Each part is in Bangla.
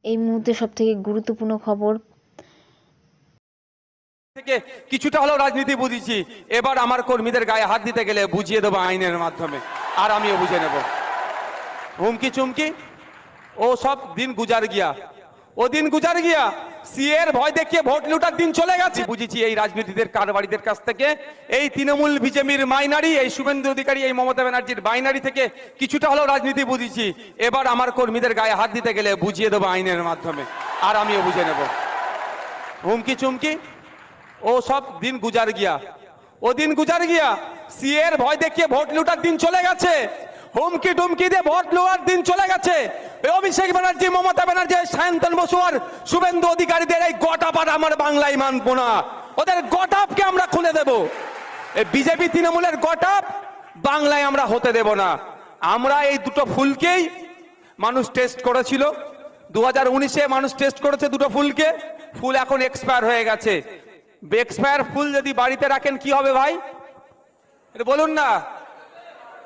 এই মুহূর্তে সবথেকে গুরুত্বপূর্ণ খবর। থেকে কিছুটা হলেও রাজনীতি বুঝেছি, এবার আমার কর্মীদের গায়ে হাত দিতে গেলে বুঝিয়ে দেবো আইনের মাধ্যমে, আর আমিও বুঝে নেব। হুমকি চুমকি ও সব দিন গুজার গিয়া, ও দিন গুজার গিয়া। সিএর ভয় দেখিয়ে ভোট লুটার দিন চলে গেছে। বুঝেছি এই রাজনীতিদের কারবারিদের কাছ থেকে, এই তৃণমূল বিজেপির মাইনারি, এই শুভেন্দু অধিকারী, এই মমতা ব্যানার্জির বাইনারি থেকে কিছুটা হলেও রাজনীতি বুঝেছি, এবার আমার কর্মীদের গায়ে হাত দিতে গেলে বুঝিয়ে দেবো আইনের মাধ্যমে, আর আমিও বুঝে নেব। হুমকি চুমকি ও সব দিন গুজার গিয়া, ও দিন গুজার গিয়া। সিএর ভয় দেখিয়ে ভোট লুটার দিন চলে গেছে, হুমকি টুমকি দিয়ে ভোট লুটার দিন চলে গেছে। অভিষেক ব্যানার্জি, মমতা ব্যানার্জি, সায়ন্তন বসু আর শুভেন্দু অধিকারীদের এই গটাপাট আমার বাংলায় মানবো না। ওদের গটাপকে আমরা খুলে দেব। এই বিজেপি তৃণমূলের গটাপ বাংলায় আমরা হতে দেব না। আমরা এই দুটো ফুলকেই মানুষ টেস্ট করেছিল 2019-এ, মানুষ টেস্ট করেছে দুটো ফুলকে। ফুল এখন এক্সপায়ার হয়ে গেছে। এক্সপায়ার ফুল যদি বাড়িতে রাখেন কি হবে ভাই, এটা বলুন না।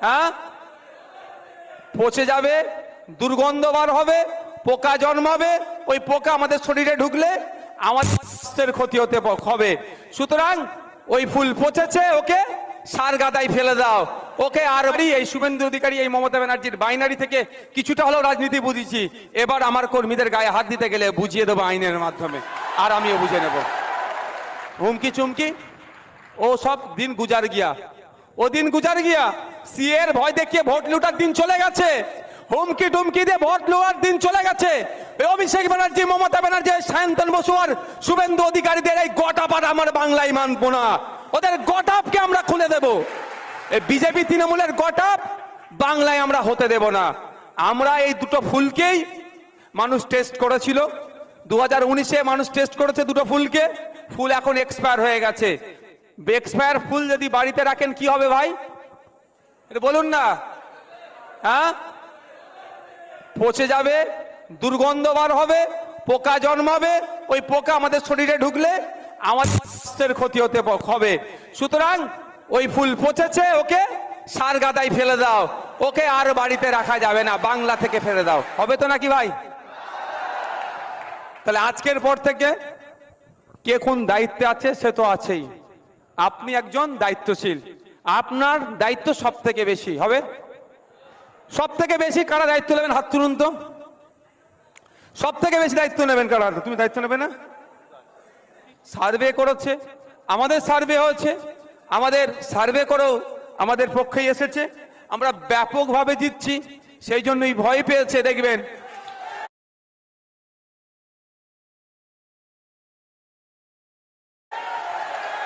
হ্যাঁ, পচে যাবে, দুর্গন্ধ বার হবে, পোকা জন্মাবে। ওই পোকা আমাদের শরীরে ঢুকলে আমাদের স্বাস্থ্যের ক্ষতি হতে হবে। সুতরাং ওই ফুল পচেছে, ওকে সার গাদায় ফেলে দাও। ওকে আর এই শুভেন্দু অধিকারী, এই মমতা ব্যানার্জির বাইনারি থেকে কিছুটা হলেও রাজনীতি বুঝেছি, এবার আমার কর্মীদের গায়ে হাত দিতে গেলে বুঝিয়ে দেবো আইনের মাধ্যমে, আর আমিও বুঝে নেব। হুমকি চুমকি ও সব দিন গুজার গিয়া, ও দিন গুজার গিয়া। সিএর ভয় দেখিয়ে ভোট লুটার দিন চলে গেছে, হুমকি টুমকি দিয়ে ভোট লুটার দিন চলে গেছে। অভিষেক ব্যানার্জি, মমতা ব্যানার্জি, সায়ন্তন বসু আর শুভেন্দু অধিকারীদের এই গটাপাট আমার বাংলায় মানবো না। ওদের গটাপকে আমরা খুলে দেব। এই বিজেপি তৃণমূলের গটাপ বাংলায় আমরা হতে দেব না। আমরা এই দুটো ফুলকেই মানুষ টেস্ট করেছিল 2019-এ, মানুষ টেস্ট করেছে দুটো ফুলকে। ফুল এখন এক্সপায়ার হয়ে গেছে। এক্সপায়ার ফুল যদি বাড়িতে রাখেন কি হবে ভাই, এটা বলুন না। হ্যাঁ, পচে যাবে, দুর্গন্ধ বার হবে, পোকা জন্মাবে। ওই পোকা আমাদের শরীরে ঢুকলে আমাদের স্বাস্থ্যের ক্ষতি হতে হবে। সুতরাং ওই ফুল পচেছে, ওকে সার গাদায় ফেলে দাও। ওকে আর বাড়িতে রাখা যাবে না, বাংলা থেকে ফেলে দাও। হবে তো নাকি ভাই? তাহলে আজকের পর থেকে কে কোন দায়িত্বে আছে সে তো আছেই। আপনি একজন দায়িত্বশীল, আপনার দায়িত্ব সব থেকে বেশি হবে। সব থেকে বেশি কারা দায়িত্ব নেবেন হাত তুলুন তো। সব থেকে বেশি দায়িত্ব নেবেন কারা? তুমি দায়িত্ব নেবে না? সার্ভে করেছে, আমাদের সার্ভে হয়েছে, আমাদের সার্ভে করেও আমাদের পক্ষেই এসেছে। আমরা ব্যাপকভাবে জিতছি, সেই জন্যই ভয় পেয়েছে। দেখবেন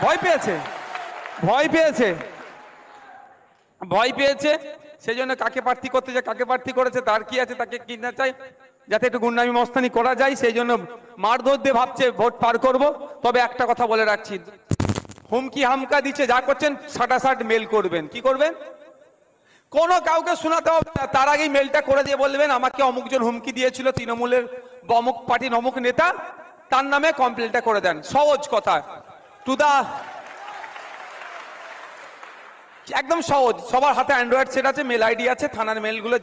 ভয় পেয়েছে, ভয় পেয়েছে, ভয় পেয়েছে। সেই জন্য কাকে প্রার্থী করতে যায়, কাকে প্রার্থী করেছে, তার কি আছে, তাকে কি না চাই, যাতে একটু গুন্ডামি মস্তানি করা যায়, সেই জন্য মারধর দিয়ে ভাবছে ভোট পার করব। তবে একটা কথা বলে রাখছি, হুমকি হামকা দিচ্ছে, যা করছেন সাটাসাট মেল করবেন। কি করবেন? কোনো কাউকে শোনাতে হবে না, তার আগেই মেলটা করে দিয়ে বলবেন আমাকে অমুকজন হুমকি দিয়েছিল, তৃণমূলের অমুক পার্টির অমুক নেতা, তার নামে কমপ্লেনটা করে দেন। সহজ কথা, টু দা, একদম সহজ। সবার হাতে অ্যান্ড্রয়েড সেট আছে, মেল আইডি আছে, থানার মেলগুলো